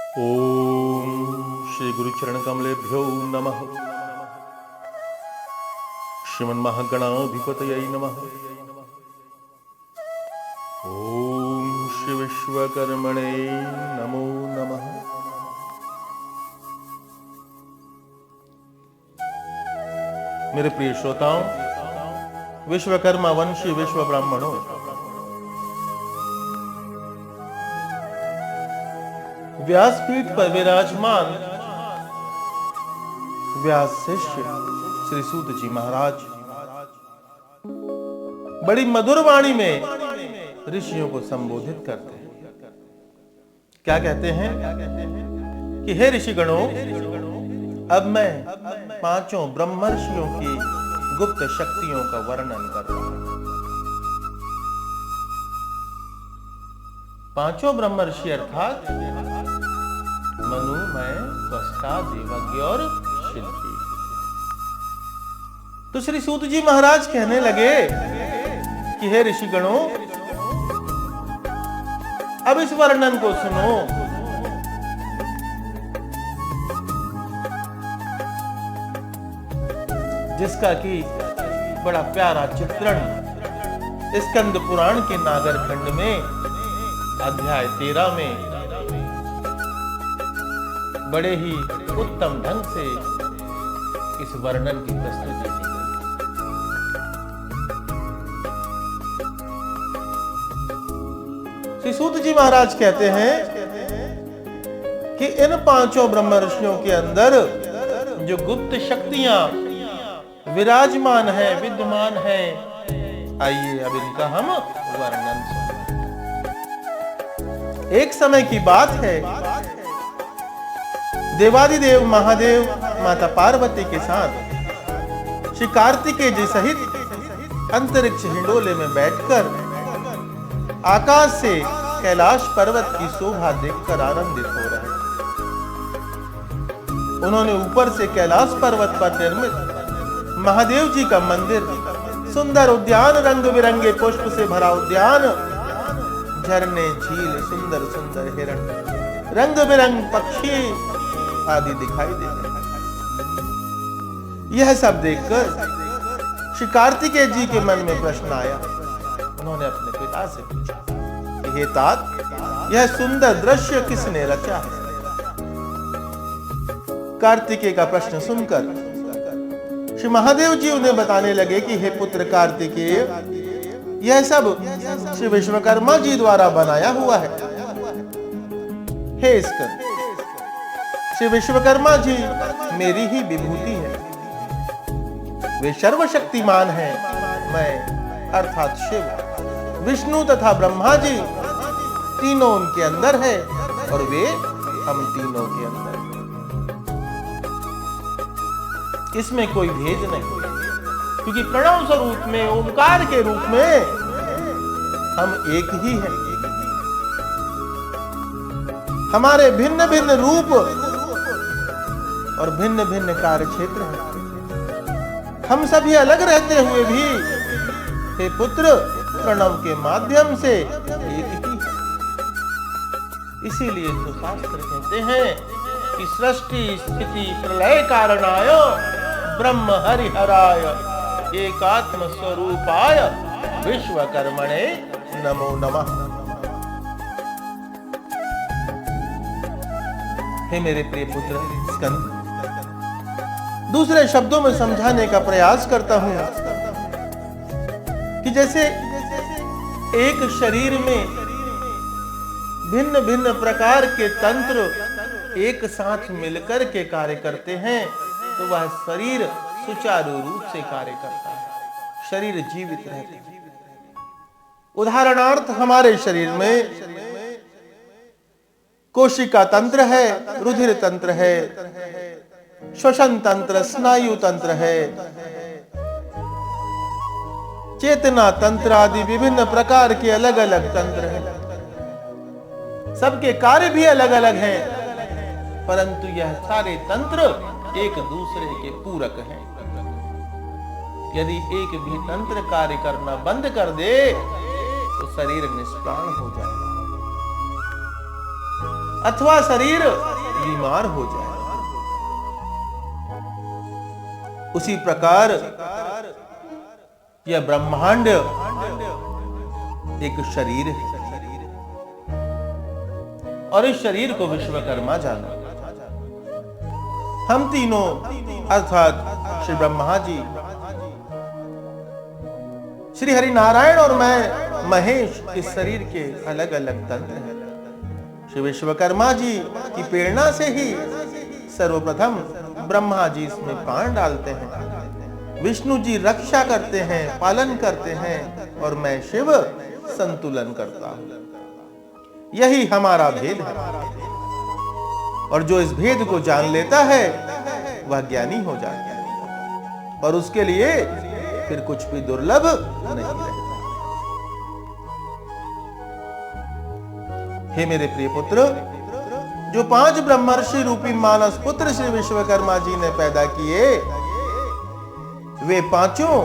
ओम श्री गुरु चरण कमलेभ्यो नमः। श्रीमन्महागणाधिपतये नमः। ओम श्री विश्वकर्मणे नमो नमः। मेरे प्रिय श्रोताओं, विश्वकर्मा वंशी विश्व ब्राह्मणों, व्यासपीठ पर विराजमान व्यास शिष्य श्री सूत जी महाराज बड़ी मधुर वाणी में ऋषियों को संबोधित करते हैं। क्या कहते हैं कि हे ऋषिगणों, अब मैं पांचों ब्रह्मर्षियों की गुप्त शक्तियों का वर्णन करता हूं। पांचों ब्रह्मर्षि अर्थात मनु, मैं, त्वष्टा, देवज्ञ और शिल्पी। तो श्री सूत जी महाराज कहने लगे कि हे ऋषिगणों, अब इस वर्णन को सुनो। जिसका कि बड़ा प्यारा चित्रण स्कंद पुराण के नागर खंड में अध्याय 13 में बड़े ही उत्तम ढंग से इस वर्णन की प्रस्तुति की गई। श्री सूत जी महाराज कहते हैं कि इन पांचों ब्रह्म ऋषियों के अंदर जो गुप्त शक्तियां विराजमान है, विद्यमान है, आइए अब इनका हम वर्णन सुनें। एक समय की बात है, देवादिदेव महादेव माता पार्वती के साथ श्री कार्तिकेय जी सहित अंतरिक्ष हिंडोले में बैठकर आकाश से कैलाश पर्वत की शोभा देखकर आनंदित हो रहे हैं। उन्होंने ऊपर से कैलाश पर्वत पर निर्मित महादेव जी का मंदिर, सुंदर उद्यान, रंग बिरंगे पुष्प से भरा उद्यान, झरने, झील, सुंदर सुंदर हिरण, रंग बिरंग पक्षी आदि दिखाई देते हैं। यह सब देखकर श्री कार्तिकेय जी के मन में प्रश्न आया। उन्होंने अपने पिता से पूछा कि हे तात, यह सुंदर दृश्य किसने रचा है? कार्तिकेय का प्रश्न सुनकर श्री महादेव जी उन्हें बताने लगे कि हे पुत्र कार्तिकेय, यह सब श्री विश्वकर्मा जी द्वारा बनाया हुआ है। हे स्कंद, श्री विश्वकर्मा जी मेरी ही विभूति है। वे सर्वशक्तिमान हैं। मैं अर्थात शिव, विष्णु तथा ब्रह्मा जी तीनों उनके अंदर है और वे हम तीनों के अंदर हैं। इसमें कोई भेद नहीं, क्योंकि प्रणव स्वरूप में, ओंकार के रूप में हम एक ही हैं। हमारे भिन्न भिन्न रूप और भिन्न भिन्न कार्य क्षेत्र हैं। हम सभी अलग रहते हुए भी हे पुत्र, प्रणव के माध्यम से एक ही है। इसीलिए तो शास्त्र कहते हैं कि सृष्टि स्थिति प्रलय कारणाय ब्रह्म हरिहराय एकात्म स्वरूपाय विश्वकर्मणे नमो नमः। हे मेरे प्रिय पुत्र स्कंद, दूसरे शब्दों में समझाने का प्रयास करता हूं कि जैसे एक शरीर में भिन्न भिन्न प्रकार के तंत्र एक साथ मिलकर के कार्य करते हैं, तो वह शरीर सुचारू रूप से कार्य करता है, शरीर जीवित रहता है। उदाहरणार्थ हमारे शरीर में कोशिका तंत्र है, रुधिर तंत्र है, श्वसन तंत्र, स्नायु तंत्र है, चेतना तंत्र आदि विभिन्न प्रकार के अलग अलग तंत्र हैं। सबके कार्य भी अलग अलग हैं, परंतु यह सारे तंत्र एक दूसरे के पूरक हैं। यदि एक भी तंत्र कार्य करना बंद कर दे तो शरीर निष्प्राण हो जाएगा। अथवा शरीर बीमार हो जाए। उसी प्रकार यह ब्रह्मांड एक शरीर है और इस शरीर को विश्वकर्मा जाना। हम तीनों अर्थात श्री ब्रह्मा जी, श्री हरि नारायण और मैं महेश इस शरीर के अलग अलग तंत्र हैं। श्री विश्वकर्मा जी की प्रेरणा से ही सर्वप्रथम ब्रह्मा जी इसमें प्राण डालते हैं, विष्णु जी रक्षा करते हैं, पालन करते हैं और मैं शिव संतुलन करता हूं। यही हमारा भेद है और जो इस भेद को जान लेता है वह ज्ञानी हो जाता है और उसके लिए फिर कुछ भी दुर्लभ नहीं रहता। हे मेरे प्रिय पुत्र, जो 5 ब्रह्मर्षि रूपी मानस पुत्र श्री विश्वकर्मा जी ने पैदा किए, वे पांचों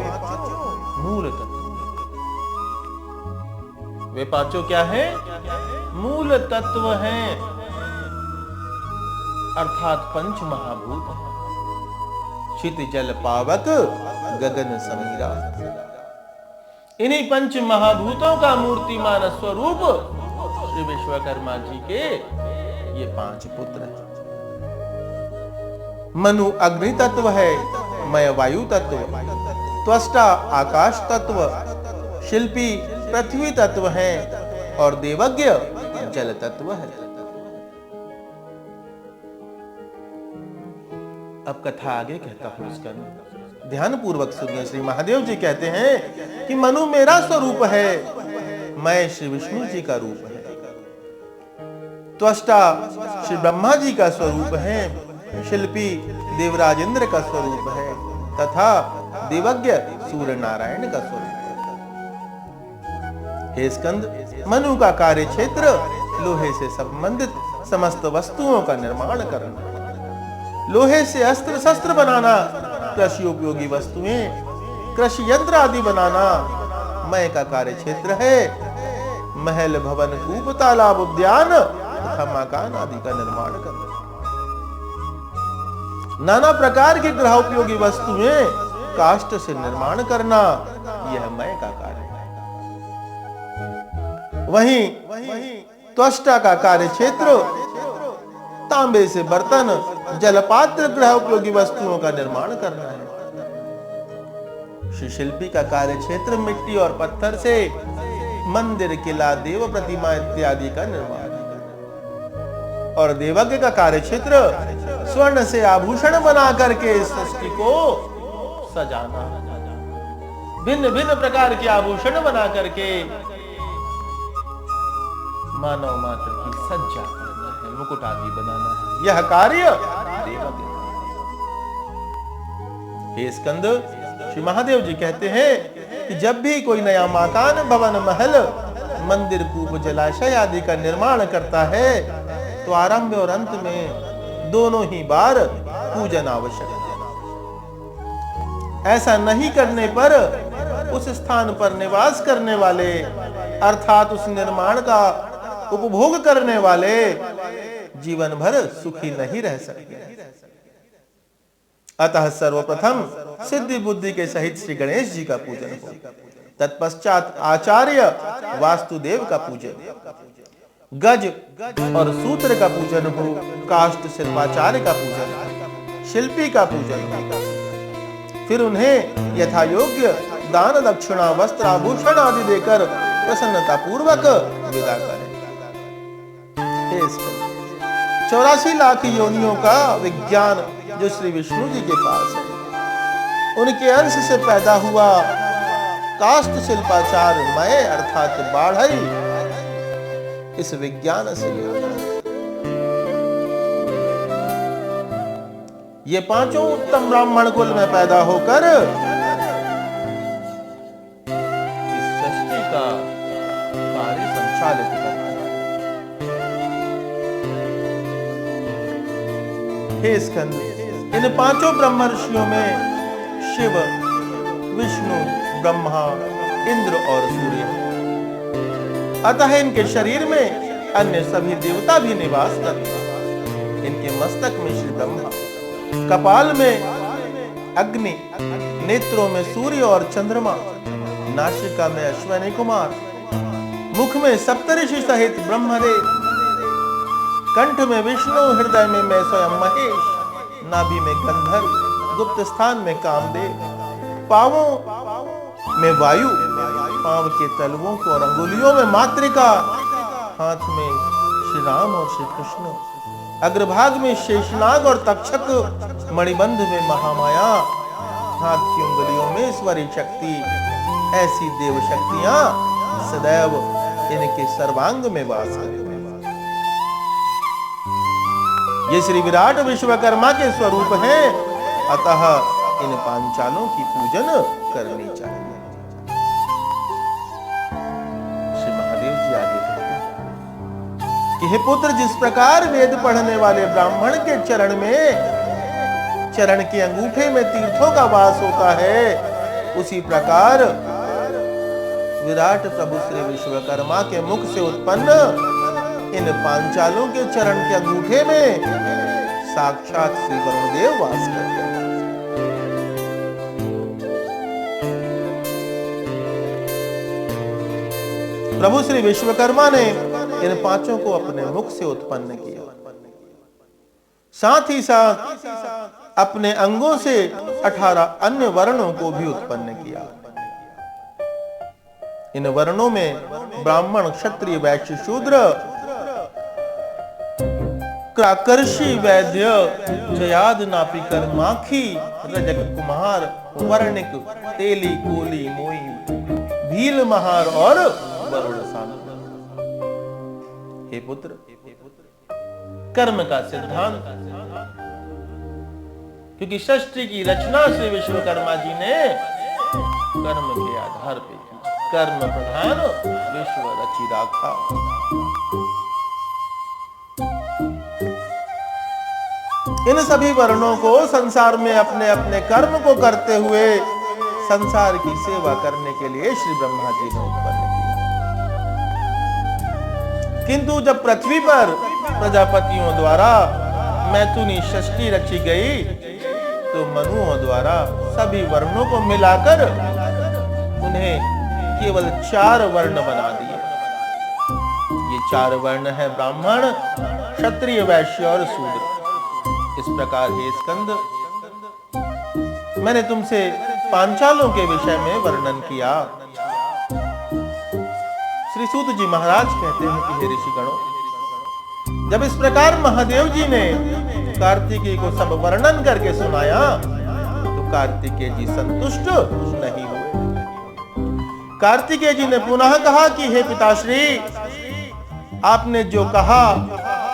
मूल तत्व। वे पांचों क्या हैं? मूल तत्व हैं, अर्थात पंच महाभूत हैं। क्षिति जल पावक गगन समीरा। इन्हीं पंच महाभूतों का मूर्तिमान स्वरूप श्री विश्वकर्मा जी के ये 5 पुत्र हैं। मनु अग्नि तत्व है, मय वायु तत्व, त्वष्टा आकाश तत्व, शिल्पी पृथ्वी तत्व है और देवज्ञ जल तत्व है। अब कथा आगे कहता हूं, इसका ध्यान पूर्वक सुनिए। श्री महादेव जी कहते हैं कि मनु मेरा स्वरूप है, मैं श्री विष्णु जी का रूप है। त्वष्टा श्री ब्रह्मा जी का स्वरूप है, शिल्पी देवराज इंद्र का स्वरूप है तथा देवज्ञ सूर्य नारायण का स्वरूप है। हे स्कंद, मनु का कार्य क्षेत्र लोहे से संबंधित समस्त वस्तुओं का निर्माण करना, लोहे से अस्त्र शस्त्र बनाना, कृषि उपयोगी वस्तुएं, कृषि यंत्र आदि बनाना मय का कार्य क्षेत्र है। महल भवन कूप तालाब उद्यान तथा मकान आदि का निर्माण करना, नाना प्रकार की गृह उपयोगी वस्तुएं काष्ठ से निर्माण करना, यह मय का कार्य है। वहीं त्वष्टा का कार्य क्षेत्र तांबे से बर्तन, जलपात्र, गृह उपयोगी वस्तुओं का निर्माण करना है। श्री शिल्पी का कार्य क्षेत्र मिट्टी और पत्थर से मंदिर, किला, देव प्रतिमा इत्यादि का निर्माण है। और देवज्ञ का कार्य क्षेत्र स्वर्ण से आभूषण बना करके सृष्टि को सजाना, भिन्न भिन्न प्रकार के आभूषण बना करके मानव मात्र की सज्जा करना है, मुकुट आदि बनाना है। यह कार्य देवज्ञ। हे स्कंद, श्री महादेव जी कहते हैं कि जब भी कोई नया मकान, भवन, महल, मंदिर, कूप, जलाशय आदि का निर्माण करता है तो आरंभ और अंत में दोनों ही बार पूजन आवश्यक है। ऐसा नहीं करने पर उस स्थान पर निवास करने वाले अर्थात उस निर्माण का उपभोग करने वाले जीवन भर सुखी नहीं रह सकते। अतः सर्वप्रथम सिद्धि बुद्धि के सहित श्री गणेश जी का पूजन हो, तत्पश्चात आचार्य वास्तुदेव का पूजन, गज और सूत्र का पूजन हो, काष्ठ शिल्पाचार्य का पूजन, शिल्पी का पूजन, फिर उन्हें यथा योग्य दान दक्षिणा वस्त्र आभूषण आदि देकर प्रसन्नता पूर्वक विदा करें। 84 लाख योनियों का विज्ञान जो श्री विष्णु जी के पास है, उनके अंश से पैदा हुआ काष्ठ शिल्पाचार मय अर्थात बाढ़ई इस विज्ञान से ये पांचों उत्तम ब्राह्मण कुल में पैदा होकर इस सृष्टि का कार्य संचालित करता है। हे स्कंद, इन पांचों ब्रह्मर्षियों में शिव, विष्णु, ब्रह्मा, इंद्र और सूर्य, अतः इनके शरीर में अन्य सभी देवता भी निवास करते हैं। इनके मस्तक में श्री ब्रह्मा, कपाल में अग्नि, नेत्रों में सूर्य और चंद्रमा, नासिका में अश्विनी कुमार, मुख में सप्तऋषि सहित ब्रह्मदेव, कंठ में विष्णु, हृदय में मैं स्वयं महेश, नाभि में गंधर्व, गुप्त स्थान में कामदेव, पांवों में वायु, पांव के तलवों को और अंगुलियों में मातृका, हाथ में श्री राम और श्री कृष्ण, अग्रभाग में शेषनाग और तक्षक, मणिबंध में महामाया, हाथ की उंगलियों में ईश्वरी शक्ति। ऐसी देव शक्तियां सदैव इनके सर्वांग में वास करते हैं। ये श्री विराट विश्वकर्मा के स्वरूप हैं, अतः इन पांचालों की पूजन करनी चाहिए। श्री महादेव जी आगे कहते हैं कि हे पुत्र, जिस प्रकार वेद पढ़ने वाले ब्राह्मण के चरण के अंगूठे में तीर्थों का वास होता है, उसी प्रकार विराट प्रभु श्री विश्वकर्मा के मुख से उत्पन्न इन पांचालों के चरण के अंगूठे में साक्षात श्री वरुणदेव वास करते हैं। प्रभु श्री विश्वकर्मा ने इन पांचों को अपने मुख से उत्पन्न किया, साथ ही साथ अपने अंगों से 18 अन्य वर्णों को भी उत्पन्न किया। इन वर्णों में ब्राह्मण, क्षत्रिय, वैश्य, शूद्र, क्राकर्षी, वैद्य, जयाद, नापिकर, माखी, रजक, कुम्हार, वर्णिक, तेली, कोली, मोई, भील, महार और वरुण साधु। हे पुत्र, कर्म का सिद्धांत, क्योंकि सृष्टि की रचना से विश्वकर्मा जी ने कर्म के आधार पे की। कर्म प्रधान विश्व रचि राखा। इन सभी वर्णों को संसार में अपने अपने कर्म को करते हुए संसार की सेवा करने के लिए श्री ब्रह्मा जी ने उत्पन्न किया। किंतु जब पृथ्वी पर प्रजापतियों द्वारा मैथुनी षष्ठी रची गई, तो मनुओं द्वारा सभी वर्णों को मिलाकर उन्हें केवल 4 वर्ण बना दिए। ये 4 वर्ण है ब्राह्मण, क्षत्रिय, वैश्य और शूद्र। इस प्रकार हे स्कंद, मैंने तुमसे पांचालों के विषय में वर्णन किया। श्री सूत जी महाराज कहते हैं कि हे ऋषिगणों, जब इस प्रकार महादेव जी ने कार्तिकेय को सब वर्णन करके सुनाया, तो कार्तिकेय जी संतुष्ट नहीं हुए। कार्तिकेय जी ने पुनः कहा कि हे पिताश्री, आपने जो कहा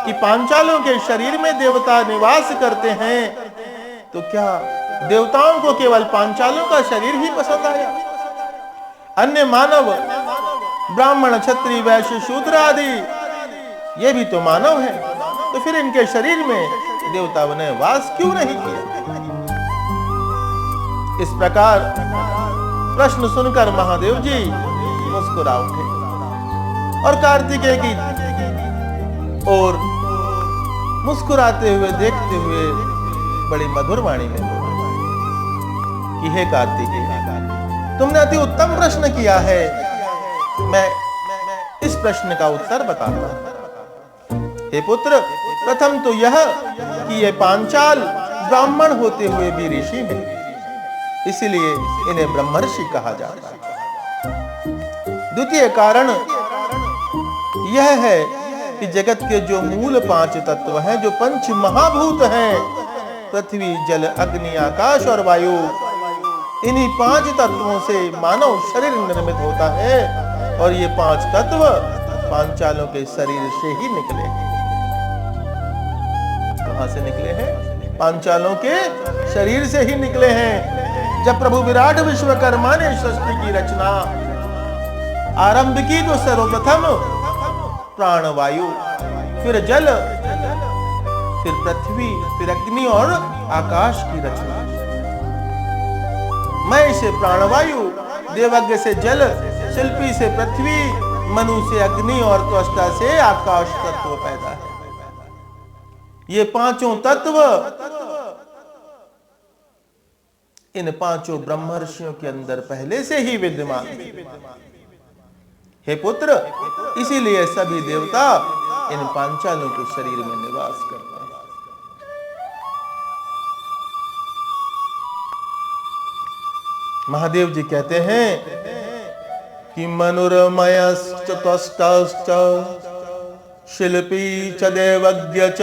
कि पांचालों के शरीर में देवता निवास करते हैं, तो क्या देवताओं को केवल पांचालों का शरीर ही पसंद आया? अन्य मानव, ब्राह्मण, क्षत्रिय, वैश्य, शूद्र आदि, ये भी तो मानव है, तो फिर इनके शरीर में देवताओं ने वास क्यों नहीं किया? इस प्रकार प्रश्न सुनकर महादेव जी मुस्कुरा उठे और कार्तिकेय की ओर मुस्कुराते हुए देखते हुए बड़ी मधुर वाणी में बोले कि हे कार्तिकेय, तुमने अति उत्तम प्रश्न किया है। मैं इस प्रश्न का उत्तर बताता हूं। हे पुत्र, प्रथम तो यह कि ये पांचाल ब्राह्मण होते हुए भी ऋषि हैं, इसलिए इन्हें ब्रह्मर्षि कहा जाता है। द्वितीय कारण यह है कि जगत के जो मूल 5 तत्व हैं, जो 5 महाभूत हैं, पृथ्वी, जल, अग्नि, आकाश और वायु, इन्हीं 5 तत्वों से मानव शरीर निर्मित होता है, और ये 5 तत्व पांचालों के शरीर से ही निकले हैं। कहां से निकले हैं? पांचालों के शरीर से ही निकले हैं। जब प्रभु विराट विश्वकर्मा ने सृष्टि की रचना आरंभ की, तो सर्वप्रथम प्राणवायु, फिर जल, फिर पृथ्वी, फिर अग्नि और आकाश की रचना। मैं से प्राणवायु, देवज्ञ से जल, शिल्पी से पृथ्वी, मनु से अग्नि और त्वष्टा से आकाश तत्व पैदा है। ये पांचों तत्व इन पांचों ब्रह्मर्षियों के अंदर पहले से ही विद्यमान है। हे पुत्र, इसीलिए सभी देवता इन पांचालों के शरीर में निवास करते हैं। महादेव जी कहते हैं कि मनुर्मयश्च त्वष्टाश्च शिल्पी च देवज्ञ च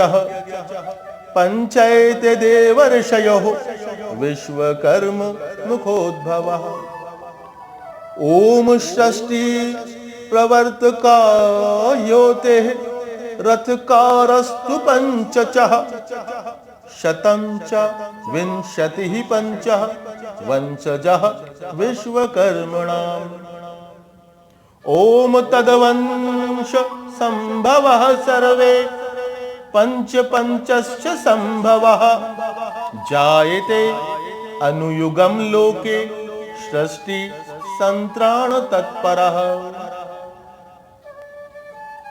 पंचैते देवर्षयो विश्वकर्म मुखोद्भवः। ओम सृष्टि प्रवर्तकायोते रथकारस्तु पंचचः शतं च विंशतिः पंचः वंशजः विश्वकर्मणाम्। ओम तद्वंश संभवः सर्वे पंच पंचश्च संभवः जायते अनुयुगम लोके सृष्टि संत्राण तत्परः।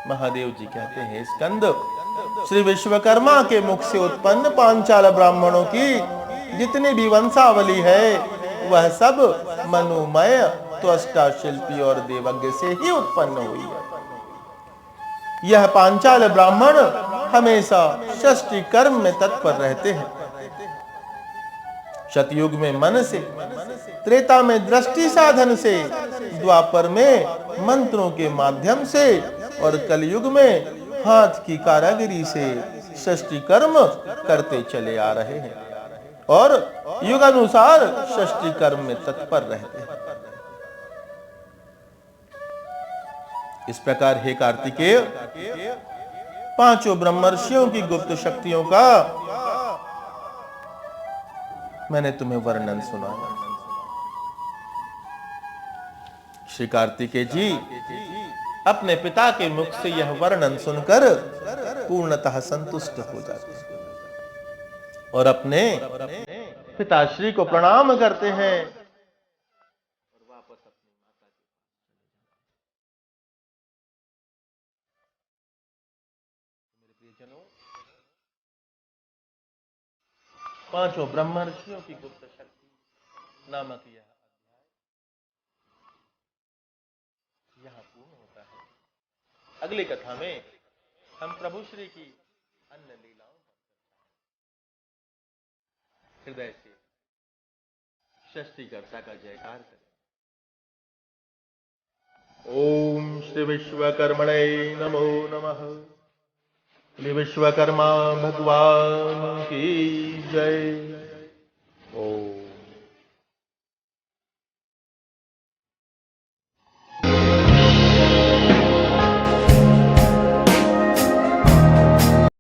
महादेव जी कहते हैं, स्कंद, श्री विश्वकर्मा के मुख से उत्पन्न पांचाल ब्राह्मणों की जितनी भी वंशावली है वह सब मनुमय त्वष्टा शिल्पी और देवज्ञ से ही उत्पन्न हुई है। यह पांचाल ब्राह्मण हमेशा षष्ठी कर्म में तत्पर रहते हैं। सतयुग में मन से, त्रेता में दृष्टि साधन से, द्वापर में मंत्रों के माध्यम से और कलयुग में हाथ की कारागिरी से षष्ठी कर्म करते चले आ रहे हैं और युगानुसार षष्ठी कर्म में तत्पर रहते हैं। इस प्रकार हे कार्तिकेय, पांचों ब्रह्मर्षियों की गुप्त शक्तियों का मैंने तुम्हें वर्णन सुनाया। श्री कार्तिकेय जी अपने पिता के मुख से यह वर्णन सुनकर पूर्णतः संतुष्ट हो जाते हैं और अपने पिताश्री को प्रणाम करते हैं। पांचों ब्रह्मर्षियों की गुप्त शक्ति नामक यह यहाँ पूर्ण होता है। अगली कथा में हम प्रभु श्री की अन्य लीलाओं पर हृदय से षष्ठीकर्ता का जयकार करें। ओम श्री विश्वकर्मणे नमो नमः। श्री विश्वकर्मा भगवान की जय। ओम।